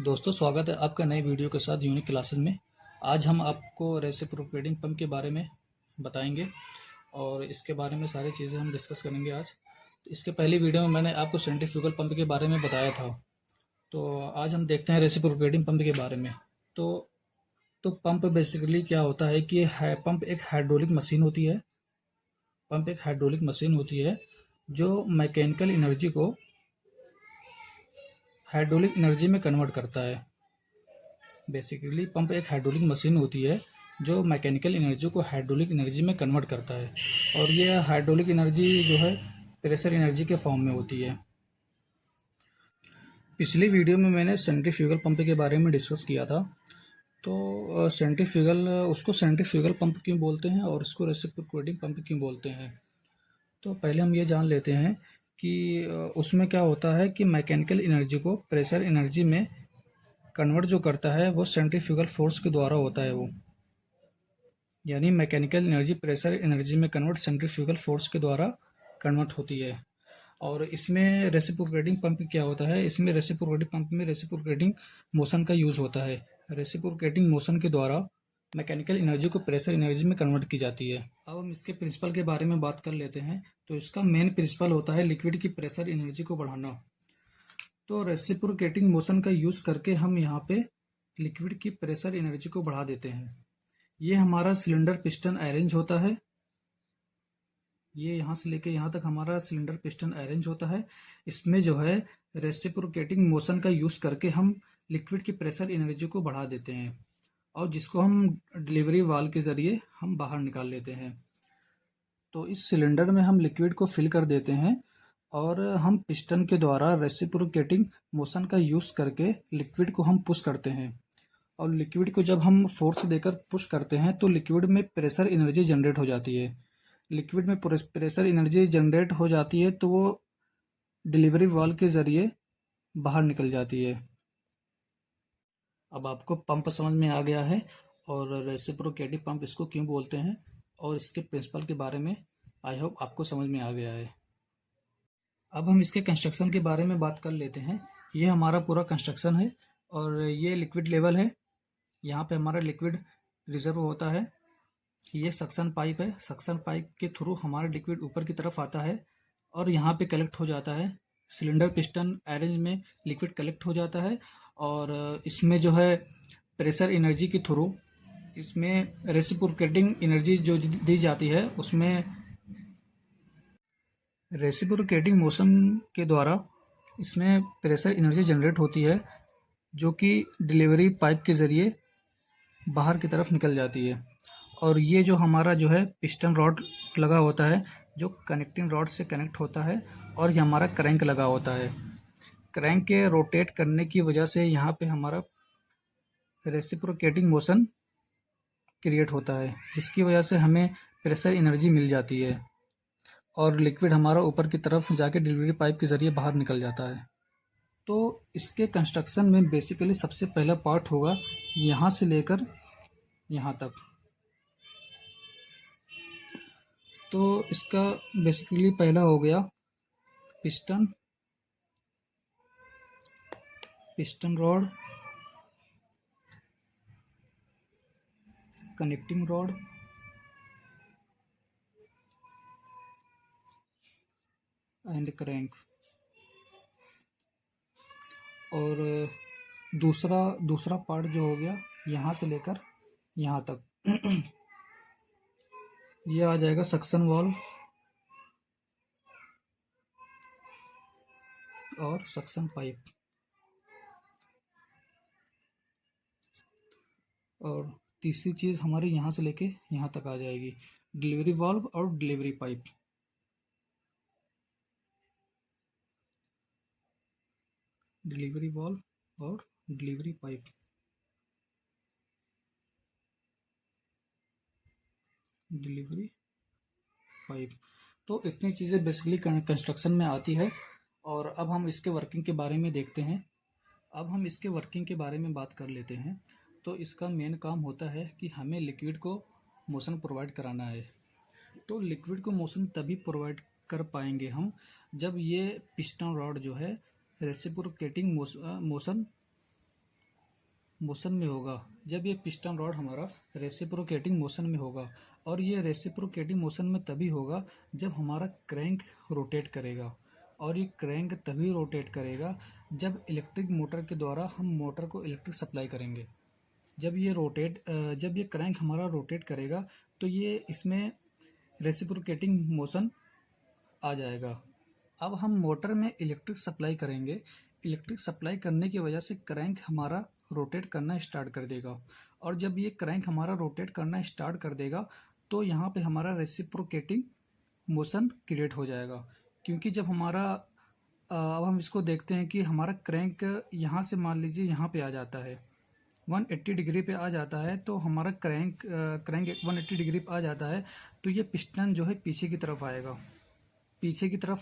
दोस्तों, स्वागत है आपका नए वीडियो के साथ यूनिक क्लासेस में। आज हम आपको रेसिप्रोकेटिंग पंप के बारे में बताएंगे और इसके बारे में सारी चीज़ें हम डिस्कस करेंगे आज। तो इसके पहली वीडियो में मैंने आपको सेंट्रीफ्यूगल पंप के बारे में बताया था। तो आज हम देखते हैं रेसिप्रोकेटिंग पंप के बारे में। तो पंप बेसिकली क्या होता है कि पंप एक हाइड्रोलिक मशीन होती है। पंप एक हाइड्रोलिक मशीन होती है जो मैकेनिकल एनर्जी को हाइड्रोलिक एनर्जी में कन्वर्ट करता है। बेसिकली पंप एक हाइड्रोलिक मशीन होती है जो मैकेनिकल एनर्जी को हाइड्रोलिक एनर्जी में कन्वर्ट करता है, और ये हाइड्रोलिक एनर्जी जो है प्रेशर एनर्जी के फॉर्म में होती है। पिछली वीडियो में मैंने सेंट्रीफ्यूगल पंप के बारे में डिस्कस किया था। तो सेंट्रीफ्यूगल पंप क्यों बोलते हैं और इसको रेसिप्रोकेटिंग पंप क्यों बोलते हैं। तो पहले हम ये जान लेते हैं कि उसमें क्या होता है कि मैकेनिकल एनर्जी को प्रेशर एनर्जी में कन्वर्ट जो करता है वो सेंट्रीफ्यूगल फोर्स के द्वारा होता है। वो यानी मैकेनिकल एनर्जी प्रेशर एनर्जी में कन्वर्ट सेंट्रीफ्यूगल फोर्स के द्वारा कन्वर्ट होती है। और इसमें रेसिप्रोकेटिंग पंप क्या होता है, इसमें रेसिप्रोकेटिंग पंप में रेसिप्रोकेटिंग मोशन का यूज़ होता है। रेसिप्रोकेटिंग मोशन के द्वारा मैकेनिकल एनर्जी को प्रेशर एनर्जी में कन्वर्ट की जाती है। अब हम इसके प्रिंसिपल के बारे में बात कर लेते हैं। तो इसका मेन प्रिंसिपल होता है लिक्विड की प्रेशर एनर्जी को बढ़ाना। तो रेसिप्रोकेटिंग मोशन का यूज़ करके हम यहाँ पे लिक्विड की प्रेशर एनर्जी को बढ़ा देते हैं। ये हमारा सिलेंडर पिस्टन अरेंज होता है। ये यहाँ से लेके यहाँ तक हमारा सिलेंडर पिस्टन अरेंज होता है। इसमें जो है रेसिप्रोकेटिंग मोशन का यूज़ करके हम लिक्विड की प्रेशर एनर्जी को बढ़ा देते हैं, और जिसको हम डिलीवरी वाल्व के ज़रिए हम बाहर निकाल लेते हैं। तो इस सिलेंडर में हम लिक्विड को फिल कर देते हैं और हम पिस्टन के द्वारा रेसिप्रोकेटिंग मोशन का यूज़ करके लिक्विड को हम पुश करते हैं। और लिक्विड को जब हम फोर्स देकर पुश करते हैं तो लिक्विड में प्रेशर एनर्जी जनरेट हो जाती है। लिक्विड में प्रेशर एनर्जी जनरेट हो जाती है तो वो डिलीवरी वाल्व के ज़रिए बाहर निकल जाती है। अब आपको पंप समझ में आ गया है और रेसिप्रोकेटिंग पंप इसको क्यों बोलते हैं और इसके प्रिंसिपल के बारे में आई होप आपको समझ में आ गया है। अब हम इसके कंस्ट्रक्शन के बारे में बात कर लेते हैं। ये हमारा पूरा कंस्ट्रक्शन है और ये लिक्विड लेवल है। यहाँ पे हमारा लिक्विड रिजर्व होता है। ये सक्शन पाइप है। सक्शन पाइप के थ्रू हमारा लिक्विड ऊपर की तरफ आता है और यहाँ पे कलेक्ट हो जाता है। सिलेंडर पिस्टन अरेंज में लिक्विड कलेक्ट हो जाता है और इसमें जो है प्रेशर एनर्जी के थ्रू इसमें रेसिप्रोकेटिंग एनर्जी जो दी जाती है, उसमें रेसिप्रोकेटिंग मोशन के द्वारा इसमें प्रेशर एनर्जी जनरेट होती है, जो कि डिलीवरी पाइप के ज़रिए बाहर की तरफ निकल जाती है। और ये जो हमारा जो है पिस्टन रॉड लगा होता है, जो कनेक्टिंग रॉड से कनेक्ट होता है, और ये हमारा क्रैंक लगा होता है। क्रैंक के रोटेट करने की वजह से यहाँ पे हमारा रेसिप्रोकेटिंग मोशन क्रिएट होता है, जिसकी वजह से हमें प्रेशर एनर्जी मिल जाती है और लिक्विड हमारा ऊपर की तरफ जाके डिलीवरी पाइप के ज़रिए बाहर निकल जाता है। तो इसके कंस्ट्रक्शन में बेसिकली सबसे पहला पार्ट होगा यहाँ से लेकर यहाँ तक। तो इसका बेसिकली पहला हो गया piston rod, connecting rod and crank. और दूसरा पार्ट जो हो गया यहाँ से लेकर यहाँ तक ये आ जाएगा सक्शन वाल्व और सक्शन पाइप। और तीसरी चीज़ हमारे यहाँ से लेके यहाँ तक आ जाएगी, डिलीवरी वाल्व और डिलीवरी पाइप। डिलीवरी वाल्व और डिलीवरी पाइप। Delivery pipe. तो इतनी चीज़ें बेसिकली कंस्ट्रक्शन में आती है। और अब हम इसके वर्किंग के बारे में देखते हैं। अब हम इसके वर्किंग के बारे में बात कर लेते हैं। तो इसका मेन काम होता है कि हमें लिक्विड को मोशन प्रोवाइड कराना है। तो लिक्विड को मोशन तभी प्रोवाइड कर पाएंगे हम जब ये पिस्टन रॉड जो है रेसिप्रोकेटिंग मोशन मोशन में होगा, जब ये पिस्टन रॉड हमारा रेसिप्रोकेटिंग मोशन में होगा। और ये रेसिप्रोकेटिंग मोशन में तभी होगा जब हमारा क्रैंक रोटेट करेगा। और ये क्रैंक तभी रोटेट करेगा जब इलेक्ट्रिक मोटर के द्वारा हम मोटर को इलेक्ट्रिक सप्लाई करेंगे। जब ये क्रैंक हमारा रोटेट करेगा तो ये इसमें रेसिप्रोकेटिंग मोशन आ जाएगा। अब हम मोटर में इलेक्ट्रिक सप्लाई करेंगे, इलेक्ट्रिक सप्लाई करने की वजह से क्रैंक हमारा रोटेट करना स्टार्ट कर देगा। और जब ये क्रैंक हमारा रोटेट करना स्टार्ट कर देगा तो यहाँ पे हमारा रेसिप्रोकेटिंग मोशन क्रिएट हो जाएगा। क्योंकि जब हमारा अब हम इसको देखते हैं कि हमारा क्रैंक यहाँ से मान लीजिए यहाँ पे आ जाता है, 180 डिग्री पे आ जाता है, तो हमारा क्रैंक 180 डिग्री पे आ जाता है तो ये पिस्टन जो है पीछे की तरफ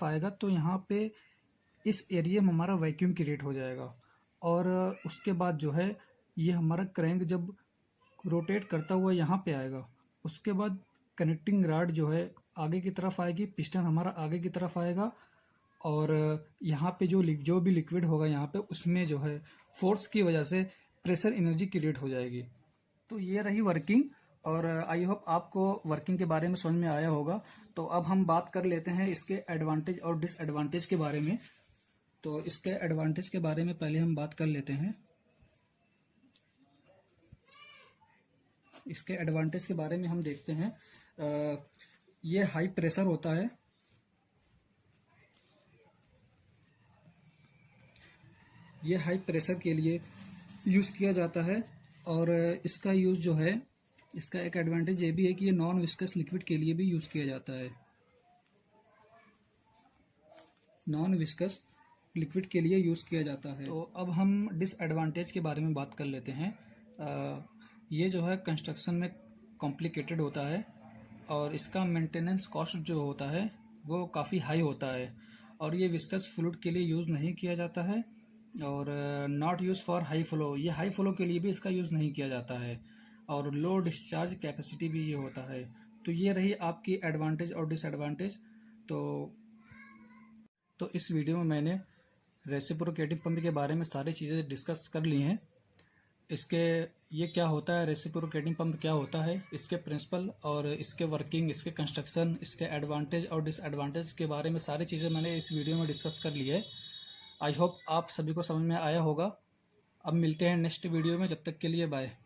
आएगा। तो यहाँ पे इस एरिया में हमारा वैक्यूम क्रिएट हो जाएगा। और उसके बाद जो है ये हमारा क्रैंक जब रोटेट करता हुआ यहाँ पे आएगा, उसके बाद कनेक्टिंग रॉड जो है आगे की तरफ आएगी, पिस्टन हमारा आगे की तरफ आएगा। और यहाँ पे जो भी लिक्विड होगा यहाँ पे, उसमें जो है फोर्स की वजह से प्रेशर एनर्जी क्रिएट हो जाएगी। तो ये रही वर्किंग, और आई होप आपको वर्किंग के बारे में समझ में आया होगा। तो अब हम बात कर लेते हैं इसके एडवांटेज और डिसएडवांटेज के बारे में। तो इसके एडवांटेज के बारे में पहले हम बात कर लेते हैं। इसके एडवांटेज के बारे में हम देखते हैं। ये हाई प्रेशर होता है, ये हाई प्रेशर के लिए यूज़ किया जाता है। और इसका यूज़ जो है, इसका एक एडवांटेज ये भी है कि ये नॉन विस्कस लिक्विड के लिए भी यूज़ किया जाता है, नॉन विस्कस लिक्विड के लिए यूज़ किया जाता है। तो अब हम डिसएडवांटेज के बारे में बात कर लेते हैं। ये जो है कंस्ट्रक्शन में कॉम्प्लिकेटेड होता है और इसका मेंटेनेंस कॉस्ट जो होता है वो काफ़ी हाई होता है। और ये विस्कस फ्लूइड के लिए यूज़ नहीं किया जाता है। और not use for high flow, ये हाई फ्लो के लिए भी इसका यूज़ नहीं किया जाता है। और लो डिस्चार्ज कैपेसिटी भी ये होता है। तो ये रही आपकी एडवांटेज और डिसएडवांटेज। तो इस वीडियो में मैंने रेसिप्रोकेटिंग पंप के बारे में सारी चीज़ें डिस्कस कर ली हैं। ये क्या होता है, रेसिप्रोकेटिंग पंप क्या होता है, इसके प्रिंसिपल और इसके वर्किंग, इसके कंस्ट्रक्शन, इसके एडवांटेज और डिसएडवांटेज के बारे में सारी चीज़ें मैंने इस वीडियो में डिस्कस कर ली है। आई होप आप सभी को समझ में आया होगा। अब मिलते हैं नेक्स्ट वीडियो में, जब तक के लिए बाय।